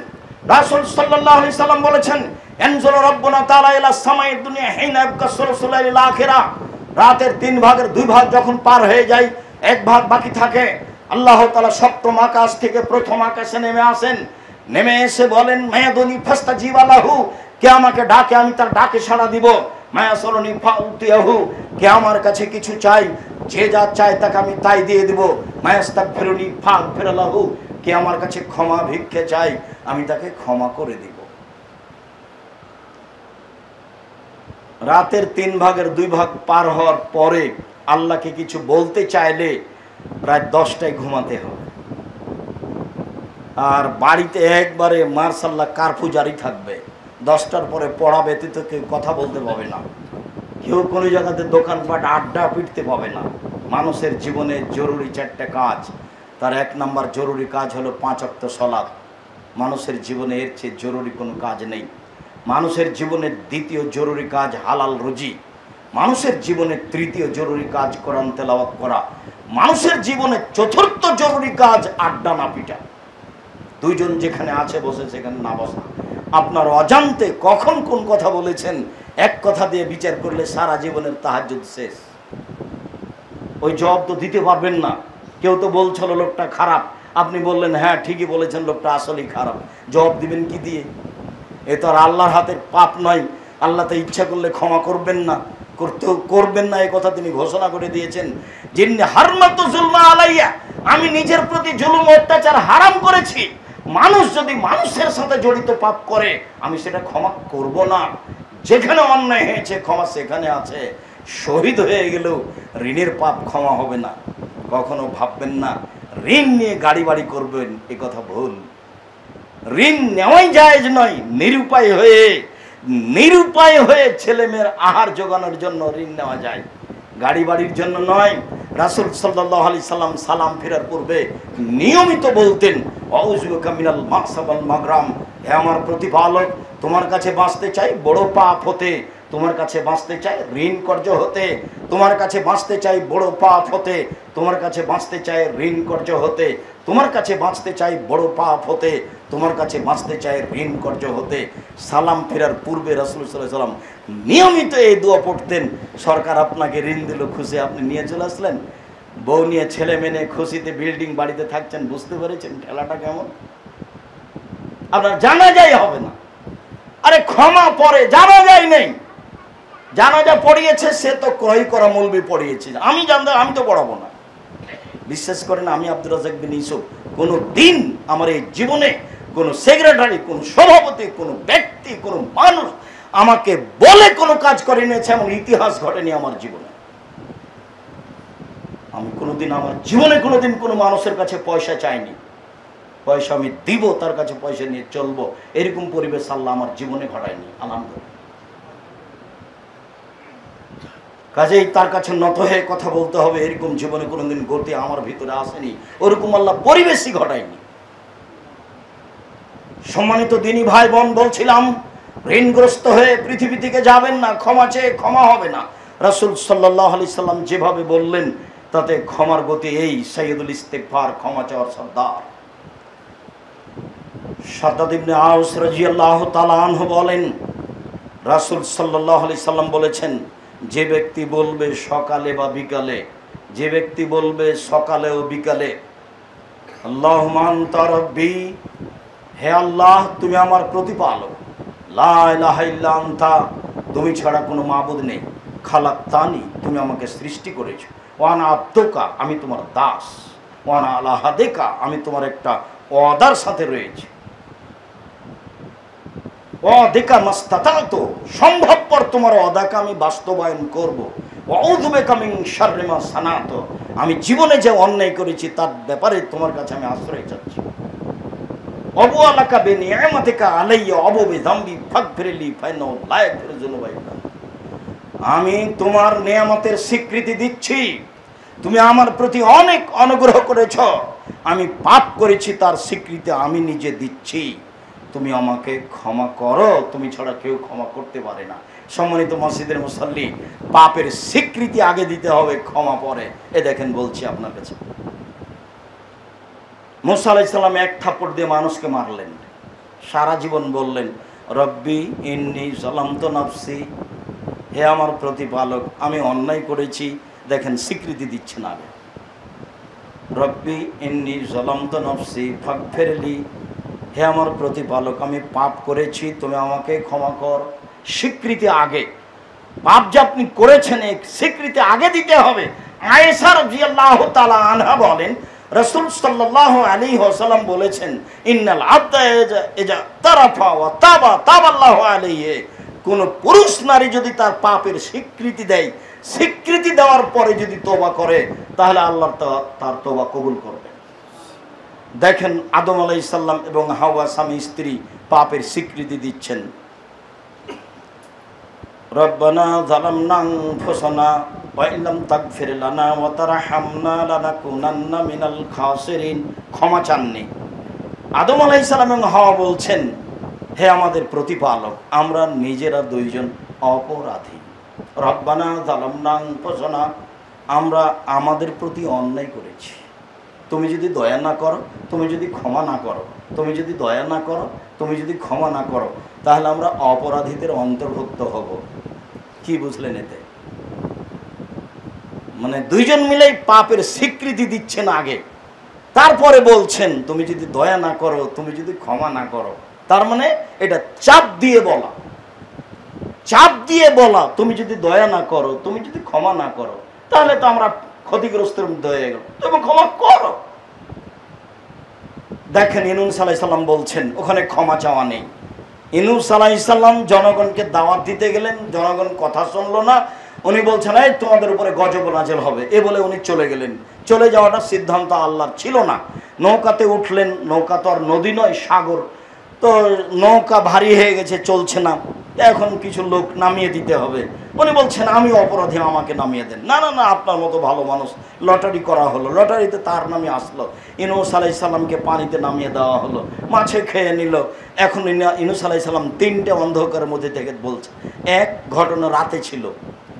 রাসূল সাল্লাল্লাহু আলাইহি সাল্লাম বলেছেন, ইয়ানজুলু রাব্বুনা তাআলা ইলা সামাই দুনিয়া হিনা ইয়াবকা সুলসুল লাইলিল আখিরা। রাতের 3 ভাগের 2 ভাগ যখন পার হয়ে যায়, 1 ভাগ বাকি থাকে, আল্লাহ তাআলা সপ্তম আকাশ থেকে প্রথম আকাশে নেমে আসেন। নেমে এসে বলেন, মায়াদুনি ফাস্তাজিব লাহু, কে আমাকে ডাকে আমি তার ডাকে সাড়া দিব। মায়াসলুনি ফাউতিয়াহু, কে আমার কাছে কিছু চাই, যে যা চায় তাকে আমি তাই দিয়ে দিব। মায়াস্তাগফিরুনি ফাগফির লাহু, কে আমার কাছে ক্ষমা ভিক্ষে চাই, আমি তাকে ক্ষমা করে দিব। রাতের 3 ভাগের 2 ভাগ পার হওয়ার পরে আল্লাহকে কিছু বলতে চাইলে প্রায় 10টায় ঘুমাতে হবে। আর বাড়িতে একবারে মার্শাল্লাহ কারফিউ জারি থাকবে। 10টার পরে পড়া ব্যতীত কেউ কথা বলতে পাবে না, কেউ কোনো জায়গাতে দোকানপাট আড্ডা পিটতে পাবে না। মানুষের জীবনে জরুরি 4টা কাজ। তার 1 নাম্বার জরুরি কাজ হলো 5 ওয়াক্ত সালাত। মানুষের জীবনে এর চেয়ে জরুরি কোনো কাজ নেই। মানুষের জীবনের 2য় জরুরি কাজ হালাল রুজি। মানুষের জীবনের 3য় জরুরি কাজ কোরআন তেলাওয়াত করা। মানুষের জীবনের 4র্থ জরুরি কাজ আড্ডা না পিটা। 2 জন যেখানে আছে বসে সেখানে না বসা। আপনার অজান্তে কখন কোন কথা বলেছেন এক কথা দিয়ে বিচার করলে সারা জীবনের তাহাজ্জুদ শেষ। ওই জবাব তো দিতে পারবেন না। কেউ তো বলছিল লোকটা খারাপ, আপনি বললেন হ্যাঁ ঠিকই বলেছেন, লোকটা আসলেই খারাপ। জবাব দিবেন কি দিয়ে? এ তো আর আল্লাহর হাতের পাপ নয়। আল্লাহ তো ইচ্ছা করলে ক্ষমা করবেন না, করবেন না, এই কথা তিনি ঘোষণা করে দিয়েছেন। যিনি হারমাতু যুলমা আলাইয়া, আমি নিজের প্রতি জুলুম অত্যাচার হারাম করেছি। মানুষ যদি মানুষের সাথে জড়িত পাপ করে আমি সেটা ক্ষমা করব না। যেখানে অন্যায় হয়েছে ক্ষমা সেখানে আছে। শহীদ হয়ে গেলেও ঋণের পাপ ক্ষমা হবে না। কখনো ভাববেন না ঋণ নিয়ে গাড়ি বাড়ি করবেন, এ কথা ভুল। ঋণ নেওয়াই জায়েজ নয়। নিরুপায় হয়ে ছেলে মেয়ের আহার জোগানোর জন্য ঋণ নেওয়া যায়, গাড়ি বাড়ির জন্য নয়। রাসূল সাল্লাল্লাহু আলাইহি সাল্লাম সালাম ফেরার পূর্বে নিয়মিত বলতেন, আউযুবিকা মিনাল মাকসাব ওয়াল মাগরাম, হে আমার প্রতিপালক, তোমার কাছে বাঁচতে চাই বড় পাপ হতে, তোমার কাছে বাঁচতে চাই ঋণ কর্য হতে, তোমার কাছে বাঁচতে চাই বড় পাপ হতে, তোমার কাছে বাঁচতে চাই ঋণ কর্য হতে, তোমার কাছে বাঁচতে চাই বড় পাপ হতে, তোমার কাছে বাঁচতে চাই ঋণ কর্য হতে। সালাম ফেরার পূর্বে রাসূল সাল্লাল্লাহু আলাইহি সাল্লাম নিয়মিত এই দোয়া পড়তেন। সরকার আপনাকে ঋণ দিল, খুশি, আপনি নিয়ে চলে আসলেন, বউ নিয়ে ছেলে মেনে খুশিতে বিল্ডিং বাড়িতে থাকছেন, বুঝতে পেরেছেন ঠেলাটা কেমন? আপনার জানাজাই হবে না। আরে ক্ষমা পরে, জানাজাই নেই। জানাজা পড়িয়েছে সে তো ক্রয় করা মৌলবি পড়িয়েছে, আমি জানতাম, আমি তো পড়াবো না। বিশ্বাস করেন আমি আব্দুর রাজ্জাক বিন ইউসুফ কোনো দিন আমার এই জীবনে কোনো সেক্রেটারি, কোনো সভাপতি, কোনো ব্যক্তি, কোনো মানুষ আমাকে বলে কোনো কাজ করে নিয়েছে এমন ইতিহাস ঘটেনি আমার জীবনে। আমি কোনোদিন আমার জীবনে কোনোদিন কোনো মানুষের কাছে পয়সা চাইনি। পয়সা আমি দিব, তার কাছে পয়সা নিয়ে চলবো, এরকম পরিবেশ আল্লাহ আমার জীবনে ঘটায়নি, আলহামদুলিল্লাহ। কাজেই তার কাছে নত হয়ে কথা বলতে হবে এরকম জীবনে কোনোদিন গতি আমার ভিতরে আসেনি, ওরকম আল্লাহ পরিবেশই ঘটায়নি। সম্মানিত দিনী ভাই বোন, বলছিলাম ঋণগ্রস্ত হয়ে পৃথিবী থেকে যাবেন না, ক্ষমা চেয়ে ক্ষমা হবে না। রাসূল সাল্লাল্লাহু আলাইহি সাল্লাম যেভাবে বললেন তাতে ক্ষমার গতি এই, সাইয়্যিদুল ইস্তিগফার, ক্ষমা চাওয়ার সর্দার। শাদ্দাদ ইবনে আউস রাদিয়াল্লাহু তাআলা আনহু বলেন, রাসূল সাল্লাল্লাহু আলাইহি সাল্লাম বলেছেন, যে ব্যক্তি বলবে সকালে বা বিকালে, যে ব্যক্তি বলবে সকালে ও বিকালে, আল্লাহুম্মা আনতা রাব্বি, হে আল্লাহ তুমি আমার প্রতিপালক, লা ইলাহা ইল্লা আনতা, তুমি ছাড়া কোনো মাবুদ নেই, খালাকতানি, তুমি আমাকে সৃষ্টি করেছো, ওয়া আনা আবদুকা, আমি তোমার দাস, ওয়া আনা আলা হাদিকা, আমি তোমার একটা ওয়াদার সাথে রয়েছি, ওয়াদিকা মাস্তাতাতু, সম্ভবপর তোমার ওয়াদাকে আমি বাস্তবায়ন করব, ওয়াউযু বিকা মিন শাররি মা সানাতু, আমি জীবনে যে অন্যায় করেছি তার ব্যাপারে তোমার কাছে আমি আশ্রয় চাচ্ছি। অবু আলাকা বিনিআমাতিকা আলাইয়া অবু বিযামবি ফাগফিরলি ফাইন্নাহু লা ইয়াগফিরু যুনুবা ইল্লা আনতা। আমি তোমার নিয়ামতের স্বীকৃতি দিচ্ছি, তুমি আমার প্রতি অনেক অনুগ্রহ করেছ, আমি পাপ করেছি তার স্বীকৃতি আমি নিজে দিচ্ছি, তুমি আমাকে ক্ষমা করো, তুমি ছাড়া কেউ ক্ষমা করতে পারে না। সম্মানিত মসজিদের মুসল্লি, পাপের স্বীকৃতি আগে দিতে হবে, ক্ষমা পরে। এ দেখেন বলছি আপনার কাছে, মুসা আলাইহিস সালাম এক থাপ্পড় দিয়ে মানুষকে মারলেন, সারা জীবন বললেন রব্বি ইন্নী যালামতু নাফসি, হে আমার প্রতিপালক আমি অন্যায় করেছি। দেখেন স্বীকৃতি দিচ্ছেন আগে, রব্বি ইন্নী যালামতু নাফসি ফাগফিরলি, হে আমার প্রতিপালক আমি পাপ করেছি, তুমি আমাকে ক্ষমা কর। স্বীকৃতি আগে, পাপ যে আপনি করেছেন এই স্বীকৃতি আগে দিতে হবে। আয়েশা রাদিয়াল্লাহু তাআলা আনহা বলেন, রাসূল সাল্লাল্লাহু আলাইহি ওয়াসাল্লাম বলেছেন, ইন্নাল আবদা ইজা তারাফা ওয়া তাবা তাবাল্লাহু আলাইহি, কোন পুরুষ নারী যদি তার পাপের স্বীকৃতি দেয়, স্বীকৃতি দেওয়ার পরে যদি তওবা করে, তাহলে আল্লাহ তার তওবা কবুল করবেন। দেখেন আদম আলাইহিস সালাম এবং হাওয়া স্বামী স্ত্রী পাপের স্বীকৃতি দিচ্ছেন, রব্বানা যালামনা আনফুসানা ওয়া ইল্লাম তাগফির লানা ওয়া তারহামনা লানাকুনান্না মিনাল খাসিরিন, ক্ষমা চাননি। আদম আলাইহিস সালাম এবং হাওয়া বলছেন, হে আমাদের প্রতিপালক আমরা নিজেরা দুইজন অপরাধী, রব্বানা যালামনা আনফুসানা, আমরা আমাদের প্রতি অন্যায় করেছি, তুমি যদি দয়া না করো, তুমি যদি ক্ষমা না করো, তুমি যদি দয়া না করো, তুমি যদি ক্ষমা না করো, তাহলে আমরা অপরাধীদের অন্তর্ভুক্ত হব। কি বুঝলেন এতে? মানে দুইজন মিলেই পাপের স্বীকৃতি দিচ্ছেন আগে, তারপরে বলছেন তুমি যদি দয়া না করো, তুমি যদি ক্ষমা না করো। তার মানে এটা চাপ দিয়ে বলা, চাপ দিয়ে বলা, তুমি যদি দয়া না করো, তুমি যদি ক্ষমা না করো, তাহলে তো আমরা ক্ষতিগ্রস্তের মধ্যে হয়ে গেল, তুমি ক্ষমা করো। দেখেন ইউনূস আলাইহিস সালাম বলছেন ওখানে ক্ষমা চাওয়া নেই। ইউনূস আলাইহিস সালাম জনগণকে দাওয়াত দিতে গেলেন, জনগণ কথা শুনলো না, উনি বলছেন এই তোমাদের উপরে গজব নাযিল হবে, এ বলে উনি চলে গেলেন। চলে যাওয়াটা সিদ্ধান্ত আল্লাহর ছিল না। নৌকাতে উঠলেন, নৌকা তো আর নদী নয়, সাগর, তো নৌকা ভারী হয়ে গেছে, চলছে না, এখন কিছু লোক নামিয়ে দিতে হবে। উনি বলছেন আমি অপরাধী, আমাকে নামিয়ে দেন। না না না, আপনার মতো ভালো মানুষ, লটারি করা হলো, লটারিতে তার নামে আসলো, ইউনূস আলাইহিস সালামকে পানিতে নামিয়ে দেওয়া হলো, মাছে খেয়ে নিল। এখন ইউনূস আলাইহিস সালাম তিনটে অন্ধকারের মধ্যে থেকে বলছে, এক ঘটনা রাতে ছিল,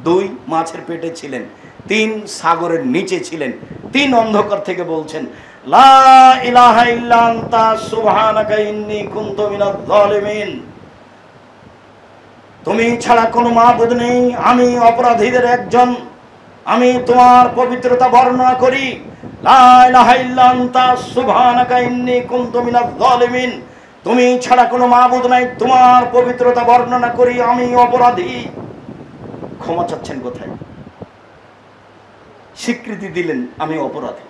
দুই মাছের পেটে ছিলেন, তিন সাগরের নিচে ছিলেন, তিন অন্ধকার থেকে বলছেন লা ইলাহা ইল্লা আনতা সুবহানাকা ইন্নী কুনতু মিনাজ জালিমিন, তুমি ছাড়া কোনো মাবুদ নেই, আমি অপরাধীদের একজন, আমি তোমার পবিত্রতা বর্ণনা করি। লা ইলাহা ইল্লা আনতা সুবহানাকা ইন্নী কুনতু মিনাজ জালিমিন, তুমি ছাড়া কোনো মাবুদ নাই, তোমার পবিত্রতা বর্ণনা করি, আমি অপরাধী। ক্ষমা চাচ্ছেন কোথায়? স্বীকৃতি দিলেন আমি অপরাধী।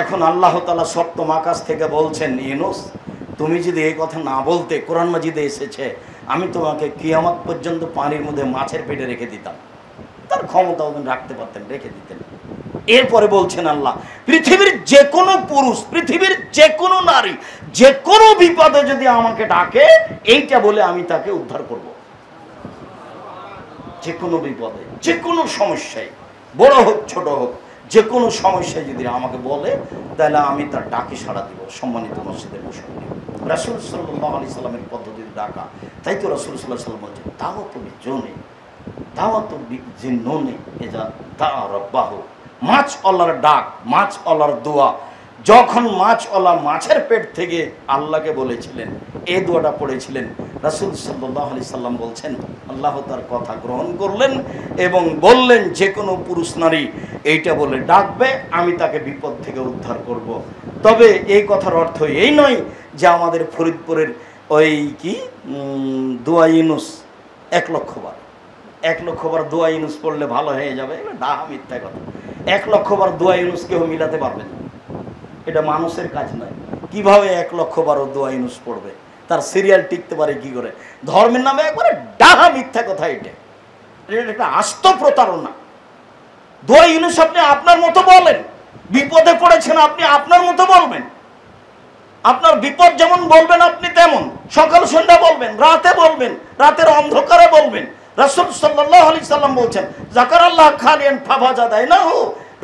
এখন আল্লাহ তাআলা সপ্তম আকাশ থেকে বলছেন, ইউনূস তুমি যদি এই কথা না বলতে, কোরআন মাজিদে এসেছে, আমি তোমাকে কিয়ামত পর্যন্ত পানির মধ্যে মাছের পেটে রেখে দিতাম। তার ক্ষমতা ওখানে রাখতে পারতেন, রেখে দিতেন। এরপরে বলছেন আল্লাহ, পৃথিবীর যে কোনো পুরুষ, পৃথিবীর যে কোনো নারী, যে কোনো বিপদে যদি আমাকে ডাকে, এইটা বলে আমি তাকে উদ্ধার করব। যে কোনো বিপদে, যে কোনো সমস্যায়, বড় হোক ছোট হোক, যে কোনো সমস্যায় যদি আমাকে বলে, তাহলে আমি তার ডাকে সাড়া দিব। সম্মানিত মসজিদের মুসল্লি, রাসূল সাল্লাল্লাহু আলাইহি সাল্লামের পদ্ধতির ডাকা, তাই তো রাসূল সাল্লাল্লাহু আলাইহি সাল্লাম বলছেন দাওয়াতু বিজুনি দাওয়াতু বিজিন্নুনি এজা দা রাব্বাহু, মাছ আল্লাহর ডাক, মাছ আল্লাহর দোয়া। যখন মাছওয়ালা মাছের পেট থেকে আল্লাহকে বলেছিলেন, এই দোয়াটা পড়েছিলেন, রাসূল সাল্লাল্লাহু আলাইহি সাল্লাম বলছেন আল্লাহ তার কথা গ্রহণ করলেন এবং বললেন যে কোনো পুরুষ নারী এইটা বলে ডাকবে, আমি তাকে বিপদ থেকে উদ্ধার করব। তবে এই কথার অর্থ এই নয় যে আমাদের ফরিদপুরের ওই কি দোয়া ইউনূস 1 লক্ষ বার, 1 লক্ষ বার দোয়া ইউনূস পড়লে ভালো হয়ে যাবে, এটা ডাহা মিথ্যা কথা। 1 লক্ষ বার দোয়া ইউনূস কেউ মিলাতে পারবে না, এটা মানুষের কাজ নয়। কিভাবে 1 লক্ষ বারও দোয়া ইউনূস পড়বে? তার সিরিয়াল টিকতে পারে কি করে? ধর্মের নামে একবারে ডাহা মিথ্যা কথা। এটা একটা আস্ত প্রতারণা। দোয়া ইউনূস আপনি আপনার মতো বলেন, বিপদে পড়েছেন আপনি আপনার মতো বলবেন, আপনার বিপদ যেমন বলবেন আপনি তেমন, সকাল সন্ধ্যা বলবেন, রাতে বলবেন, রাতের অন্ধকারে বলবেন। রাসূল সাল্লাল্লাহু আলাইহি সাল্লাম বলছেন, যাকারাল্লাহ খালিয়ান ফাবাজা দাইনাহু,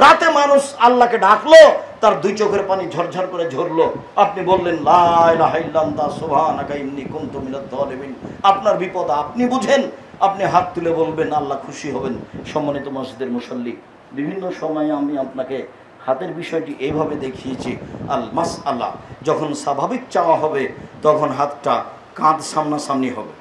রাতে মানুষ আল্লাহকে ডাকলো, তার দুই চোখের পানি ঝরঝর করে ঝরলো। আপনি বললেন লা ইলাহা ইল্লা আনতা সুবহানাকা ইন্নী কুনতু মিনাজ জালিমিন। আপনার বিপদ আপনি বুঝেন, আপনি হাত তুলে বলবেন, আল্লাহ খুশি হবেন। সম্মানিত মসজিদের মুসল্লি, বিভিন্ন সময়ে আমি আপনাকে হাতের বিষয়টি এইভাবে দেখিয়েছি। আল মাসআলা, যখন স্বাভাবিক চাওয়া হবে তখন হাতটা কাঁধ সামনাসামনি হবে,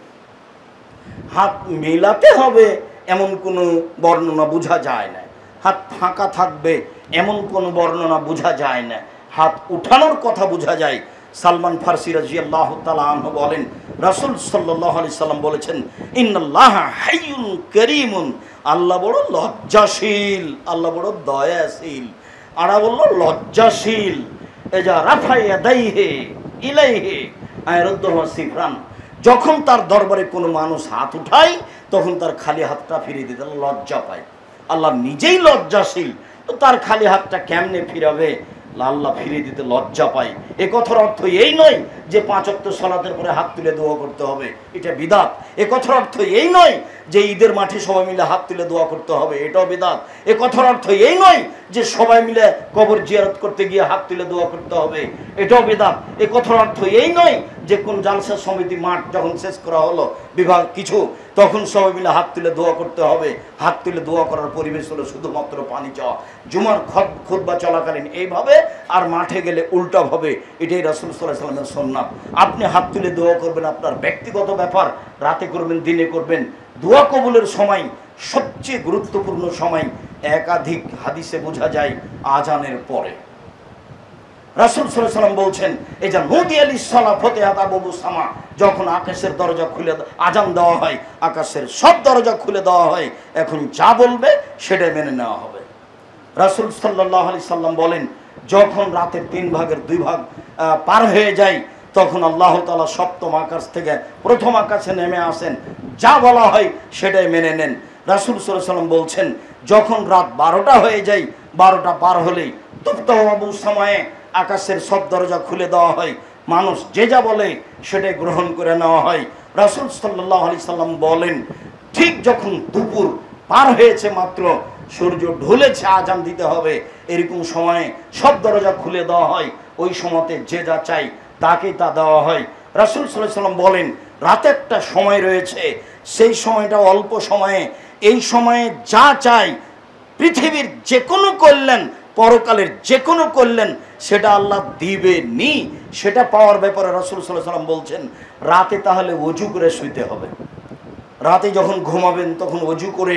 হাত মেলাতে হবে এমন কোনো বর্ণনা বোঝা যায় না। হাত ফাঁকা থাকবে এমন কোনো বর্ণনা বোঝা যায় না। হাত উঠানোর কথা বোঝা যায়। সালমান ফারসি রাদিয়াল্লাহু তাআলা আনহু বলেন, রাসূল সাল্লাল্লাহু আলাইহি সাল্লাম বলেছেন, ইন্নাল্লাহা হাইয়ুন কারীমুন, আল্লাহ বড় লজ্জাশীল, আল্লাহ বড় দয়াশীল। আরা বলল লজ্জাশীল। এজা রাফা ইয়াদাইহি ইলাইহি আয়রুদ্দুহু সিফরান, যখন তার দরবারে কোনো মানুষ হাত উঠায় তখন তার খালি হাতটা ফিরিয়ে দিতে লজ্জা পায়। আল্লাহ নিজেই লজ্জাশীল, তো তার খালি হাতটা কেমনে ফিরাবে? আল্লাহ ফিরিয়ে দিতে লজ্জা পায়। এ কথার অর্থ এই নয় যে 5 ওয়াক্ত সালাতের পরে হাত তুলে দোয়া করতে হবে, এটা বিদআত। এ কথার অর্থ এই নয় যে ঈদের মাঠে সবাই মিলে হাত তুলে দোয়া করতে হবে, এটাও বিদআত। এ কথার অর্থ এই নয় যে সবাই মিলে কবর জিয়ারত করতে গিয়ে হাত তুলে দোয়া করতে হবে, এটাও বিদআত। এ কথার অর্থ এই নয় যে কোন জালসা সমিতি মাঠ যখন শেষ করা হলো বিভাগ কিছু, তখন সবাই মিলে হাত তুলে দোয়া করতে হবে। হাত তুলে দোয়া করার পরিবেশ হলো শুধুমাত্র পানি চাওয়া। জুমার খুতবা চলাকালীন এইভাবে, আর মাঠে গেলে উল্টাভাবে। এটাই রাসূল সাল্লাল্লাহু আলাইহি ওয়াসাল্লামের সুন্নাত। আপনি হাত তুলে দোয়া করবেন, আপনার ব্যক্তিগত ব্যাপার, রাতে করবেন, দিনে করবেন। দোয়া কবুলের সময় সবচেয়ে গুরুত্বপূর্ণ সময়, একাধিক হাদিসে বোঝা যায় আজানের পরে। রাসূল সাল্লাল্লাহু আলাইহি ওয়াসাল্লাম বলছেন, এই যে নুদি আলিস সালাহ ফতিহাত আবু সামা, যখন আকাশের দরজা খুলে আজান দেওয়া হয়, আকাশের সব দরজা খুলে দেওয়া হয়, এখন যা বলবে সেটাই মেনে নেওয়া হবে। রাসূল সাল্লাল্লাহু আলাইহি সাল্লাম বলেন, যখন রাতের 3 ভাগের 2 ভাগ পার হয়ে যায়, তখন আল্লাহ তাআলা সপ্তম আকাশ থেকে প্রথম আকাশে নেমে আসেন, যা বলা হয় সেটাই মেনে নেন। রাসূল সাল্লাল্লাহু আলাইহি সাল্লাম বলছেন, যখন রাত 12টা হয়ে যায়, 12টা পার হলেই তুফতাহু আবু সামায়ে, আকাশের সব দরজা খুলে দেওয়া হয়, মানুষ যে যা বলে সেটাই গ্রহণ করে নেওয়া হয়। রাসূল সাল্লাল্লাহু আলাইহি সাল্লাম বলেন, ঠিক যখন দুপুর পার হয়েছে মাত্র, সূর্য ঢলেছে, আজান দিতে হবে, এরকম সময়ে সব দরজা খুলে দেওয়া হয়। ওই সময়তে যে যা চাই তাকেই তা দেওয়া হয়। রাসূল সাল্লাল্লাহু আলাইহি সাল্লাম বলেন, রাতে একটা সময় রয়েছে, সেই সময়টা অল্প সময়ে, এই সময়ে যা চাই, পৃথিবীর যে কোনো কল্যাণ, পরকালের যে কোনো কল্যাণ, সেটা আল্লাহ দিবেনি। সেটা পাওয়ার ব্যাপারে রাসূল সাল্লাল্লাহু আলাইহি সাল্লাম বলছেন, রাতে তাহলে ওযু করে শুইতে হবে। রাতে যখন ঘুমাবেন তখন ওযু করে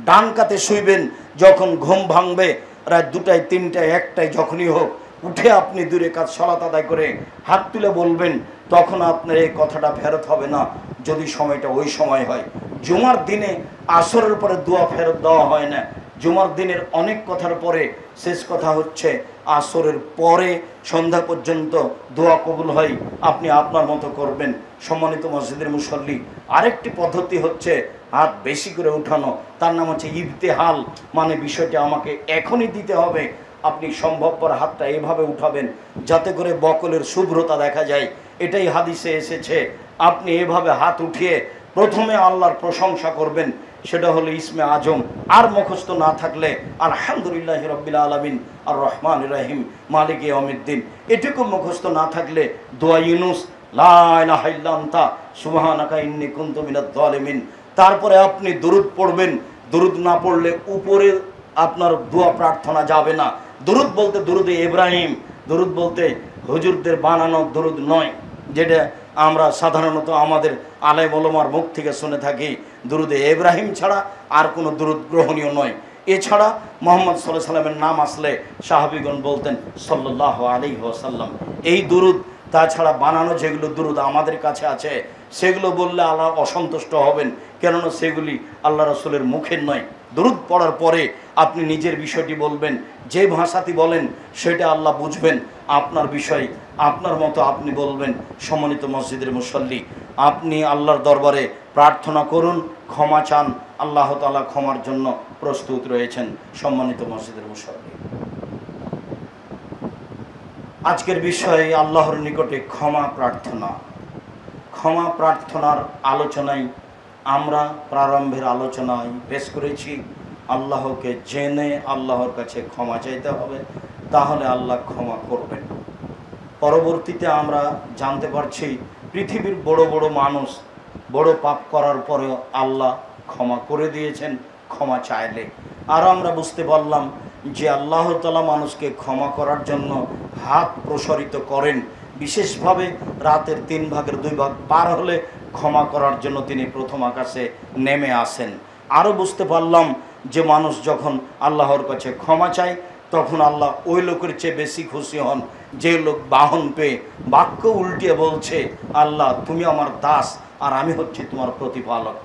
ডান কাতে শুইবেন। যখন ঘুম ভাঙবে রাত 2টায় 3টায় 1টায় যখনই হোক, উঠে আপনি 2 রাকাত সালাত আদায় করে হাত তুলে বলবেন, তখন আপনার এই কথাটা ফেরত হবে না যদি সময়টা ওই সময় হয়। জুমার দিনে আসরের পরে দোয়া ফেরত দেওয়া হয় না। জুমার দিনের অনেক কথার পরে শেষ কথা হচ্ছে আসরের পরে সন্ধ্যা পর্যন্ত দোয়া কবুল হয়। আপনি আপনার মতো করবেন। সম্মানিত মসজিদের মুসল্লি, আরেকটি পদ্ধতি হচ্ছে হাত বেশি করে উঠানো, তার নাম হচ্ছে ইবতিহাল, মানে বিষয়টি আমাকে এখনই দিতে হবে। আপনি সম্ভবপর হাতটা এইভাবে উঠাবেন যাতে করে বকলের শুভ্রতা দেখা যায়, এটাই হাদিসে এসেছে। আপনি এভাবে হাত উঠিয়ে প্রথমে আল্লাহর প্রশংসা করবেন, সেটা হলো ইসমে আজম। আর মুখস্থ না থাকলে আলহামদুলিল্লাহি রাব্বিল আলামিন আর রহমানির রহিম মালিকি ইয়াউমিদ্দিন, এটুকু মুখস্থ না থাকলে দোয়া ইউনুস, লা ইলাহা ইল্লা আনতা সুবহানাকা ইন্নী কুনতু মিনাজ জালিমিন। তারপরে আপনি দরুদ পড়বেন। দরুদ না পড়লে উপরে আপনার দোয়া প্রার্থনা যাবে না। দরুদ বলতে দরুদে ইব্রাহিম, দরুদ বলতে হুজুরদের বানানো দরুদ নয়, যেটা আমরা সাধারণত আমাদের আলেম ওলামার মুখ থেকে শুনে থাকি। দরুদে ইব্রাহিম ছাড়া আর কোনো দরুদ গ্রহণীয় নয়। এছাড়া মুহাম্মদ সাল্লাল্লাহু আলাইহি ওয়াসাল্লামের নাম আসলে সাহাবীগণ বলতেন সাল্লাল্লাহু আলাইহি ওয়াসাল্লাম। এই দরুদ, তাছাড়া বানানো যেগুলো দরুদ আমাদের কাছে আছে, সেগুলো বললে আল্লাহ অসন্তুষ্ট হবেন, কেননা সেগুলি আল্লাহ রাসূলের মুখের নয়। দরুদ পড়ার পরে আপনি নিজের বিষয়টি বলবেন, যে ভাষাটি বলেন সেটা আল্লাহ বুঝবেন। আপনার বিষয় আপনার মতো আপনি বলবেন। সম্মানিত মসজিদের মুসল্লি, আপনি আল্লাহর দরবারে প্রার্থনা করুন, ক্ষমা চান, আল্লাহ তাআলা ক্ষমার জন্য প্রস্তুত রয়েছেন। সম্মানিত মসজিদের মুসল্লি, আজকের বিষয়ে আল্লাহর নিকটে ক্ষমা প্রার্থনা। ক্ষমা প্রার্থনার আলোচনায় আমরা প্রারম্ভের আলোচনায় পেশ করেছি আল্লাহকে জেনে আল্লাহর কাছে ক্ষমা চাইতে হবে, তাহলে আল্লাহ ক্ষমা করবেন। পরবর্তীতে আমরা জানতে পারছি পৃথিবীর বড় বড় মানুষ বড় পাপ করার পরেও আল্লাহ ক্ষমা করে দিয়েছেন ক্ষমা চাইলে। আর আমরা বুঝতে পারলাম যে আল্লাহ তাআলা মানুষকে ক্ষমা করার জন্য হাত প্রসারিত করেন, বিশেষভাবে রাতের 3 ভাগের 2 ভাগ পার হলে ক্ষমা করার জন্য তিনি প্রথম আকাশে নেমে আসেন। আরও বুঝতে পারলাম যে মানুষ যখন আল্লাহর কাছে ক্ষমা চায় তখন আল্লাহ ওই লোকের চেয়ে বেশি খুশি হন যে লোক বাহন পেয়ে বাক্য উল্টিয়ে বলছে, আল্লাহ তুমি আমার দাস আর আমি হচ্ছি তোমার প্রতিপালক।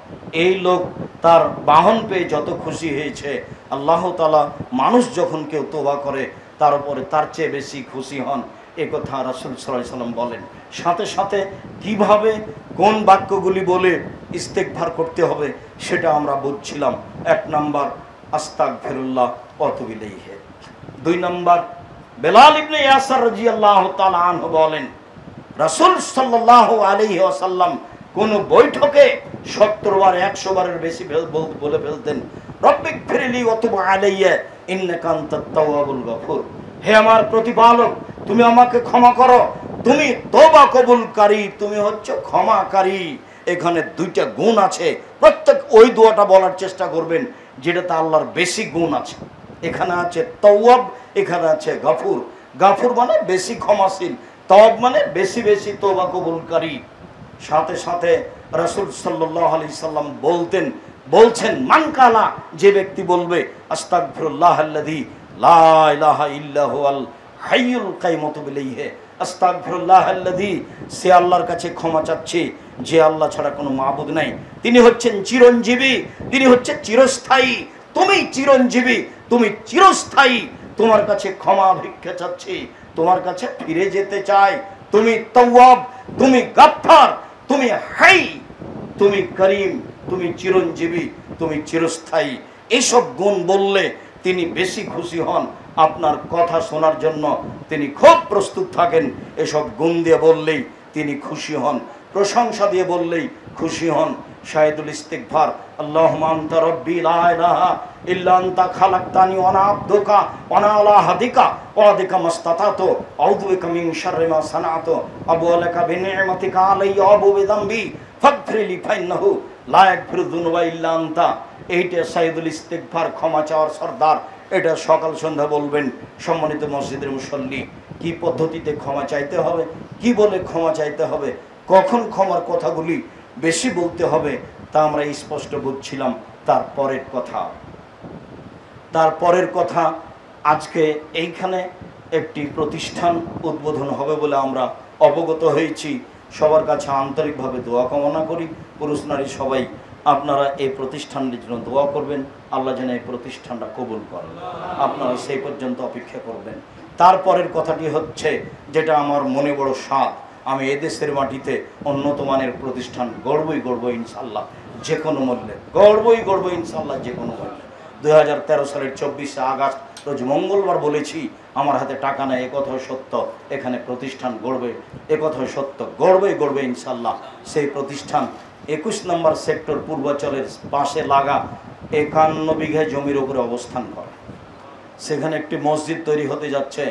এই লোক তার বাহন পেয়ে যত খুশি হয়েছে, আল্লাহ তাআলা মানুষ যখন কেউ তওবা করে তার উপরে তার চেয়ে বেশি খুশি হন, এ কথা রাসূল সাল্লাল্লাহু আলাইহি ওয়াসাল্লাম বলেন। সাথে সাথে কিভাবে কোন বাক্যগুলি বলে ইস্তেগফার করতে হবে সেটা আমরা বুঝছিলাম। 1 নম্বর আস্তাগফিরুল্লাহ ওয়া আতুবু ইলাইহি। 2 নম্বর বেলাল ইবনে ইয়াসার রাদিয়াল্লাহু তাআলা আনহু বলেন, রাসূল সাল্লাল্লাহু আলাইহি ওয়াসাল্লাম কোন বৈঠকে 70 বার 100 বারের বেশি বলে ফেলতেন, রব্বিগফিরলি ওয়া তুব আলাইয়া ইন্নাকা আনতাত তাওয়াবুল গফুর। হে আমার প্রতিপালক, তুমি আমাকে ক্ষমা করো, তুমি তওবা কবুলকারী, তুমি হচ্ছে ক্ষমাকারী। এখানে 2টা গুণ আছে, প্রত্যেক ওই দোয়াটা বলার চেষ্টা করবেন যেটাতে আল্লাহর বেশি গুণ আছে। এখানে আছে তাওয়াব, এখানে আছে গফুর। গফুর মানে বেশি ক্ষমাশীল, তাওয়াব মানে বেশি বেশি তওবা কবুলকারী। সাথে সাথে রাসূল সাল্লাল্লাহু আলাইহি সাল্লাম বলছেন মানকালা, যে ব্যক্তি বলবে আস্তাগফিরুল্লাহাল্লাযী লা ইলাহা ইল্লা হুয়াল হাইয়ুল কাইয়ুম বিলাইহি, আস্তাগফিরুল্লাহাল্লাযী, সে আল্লাহর কাছে ক্ষমা চাচ্ছে যে আল্লাহ ছাড়া কোনো মাবুদ নাই, তিনি হচ্ছেন চিরঞ্জীবী, তিনি হচ্ছে চিরস্থায়ী। তুমি চিরঞ্জীবী, তুমি চিরস্থায়ী, তোমার কাছে ক্ষমা ভিক্ষা চাচ্ছি, তোমার কাছে ফিরে যেতে চাই। তুমি তাওয়াব, তুমি গাফফার, তুমি হাই, তুমি করিম, তুমি চিরঞ্জীবী, তুমি চিরস্থায়ী। এইসব গুণ বললে তিনি বেশি খুশি হন, আপনার কথা শোনার জন্য তিনি খুব প্রস্তুত থাকেন। এসব গুণ দিয়ে বললেই তিনি খুশি হন, প্রশংসা দিয়ে বললেই খুশি হন। শাহিদুল ইস্তিগফার, আল্লাহুম্মা আনতা রাব্বি লা ইলাহা ইল্লা আনতা খালাকতানি ওয়া আনা আবদুকা ওয়া আনা আলা হাদিকা ওয়া আদিকা মাসতাতাতু আউযু বিকা মিন শাররি মা সানাতু আবু লাকা বিনি'মাতিকা আলাইয়া ওয়া আবু বিযামবি ফাগফিরলি ফাইন্নাহু লা ইয়াগফিরু যুনুবা ইল্লা আনতা। এইটা শাহিদুল ইস্তিগফার, ক্ষমা চাওয়ার সর্দার। এটা সকাল সন্ধ্যা বলবেন। সম্মানিত মসজিদের মুসল্লি, কি পদ্ধতিতে ক্ষমা চাইতে হবে, কি বলে ক্ষমা চাইতে হবে, কখন ক্ষমার কথাগুলি বেশি বলতে হবে তা আমরা স্পষ্ট বুঝছিলাম। তারপরের কথা আজকে এইখানে একটি প্রতিষ্ঠান উদ্বোধন হবে বলে আমরা অবগত হয়েছি। সবার কাছে আন্তরিকভাবে দোয়া কামনা করি, পুরুষ নারী সবাই আপনারা এই প্রতিষ্ঠানটির জন্য দোয়া করবেন, আল্লাহ যেন এই প্রতিষ্ঠানটা কবুল করেন। আপনারা সেই পর্যন্ত অপেক্ষা করবেন। তারপরের কথাটি হচ্ছে, যেটা আমার মনে বড় স্বাদ, আমি এদেশের মাটিতে উন্নত মানের প্রতিষ্ঠান গড়বই ইনশাল্লাহ, যে কোনো মূল্যে গড়বই ইনশাল্লাহ, যে কোনো মূল্যে। 2013 সালের 24শে আগস্ট রোজ মঙ্গলবার বলেছি, আমার হাতে টাকা নেই, একথাও সত্য, এখানে প্রতিষ্ঠান গড়বে, একথাও সত্য, গড়বই ইনশাল্লাহ। সেই প্রতিষ্ঠান 21 নম্বর সেক্টর পূর্বাচলের পাশে লাগা 51 বিঘা জমির উপরে অবস্থান করে। সেখানে একটি মসজিদ তৈরি হতে যাচ্ছে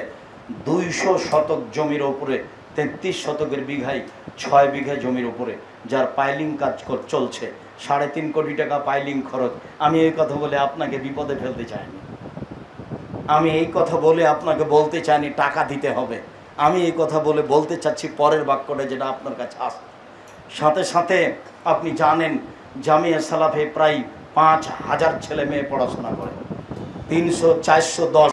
200 শতক জমির উপরে, 33 শতকের বিঘায় 6 বিঘা জমির উপরে, যার পাইলিং কাজ চলছে। 3.5 কোটি টাকা পাইলিং খরচ। আমি এই কথা বলে আপনাকে বিপদে ফেলতে চাইনি, আমি এই কথা বলে আপনাকে বলতে চাইনি টাকা দিতে হবে। আমি এই কথা বলে বলতে চাচ্ছি পরের বাক্যটা, যেটা আপনার কাছে আসে। সাথে সাথে আপনি জানেন জামিয়া সালাফে প্রায় 5000 ছেলে মেয়ে পড়াশোনা করে, 300, 410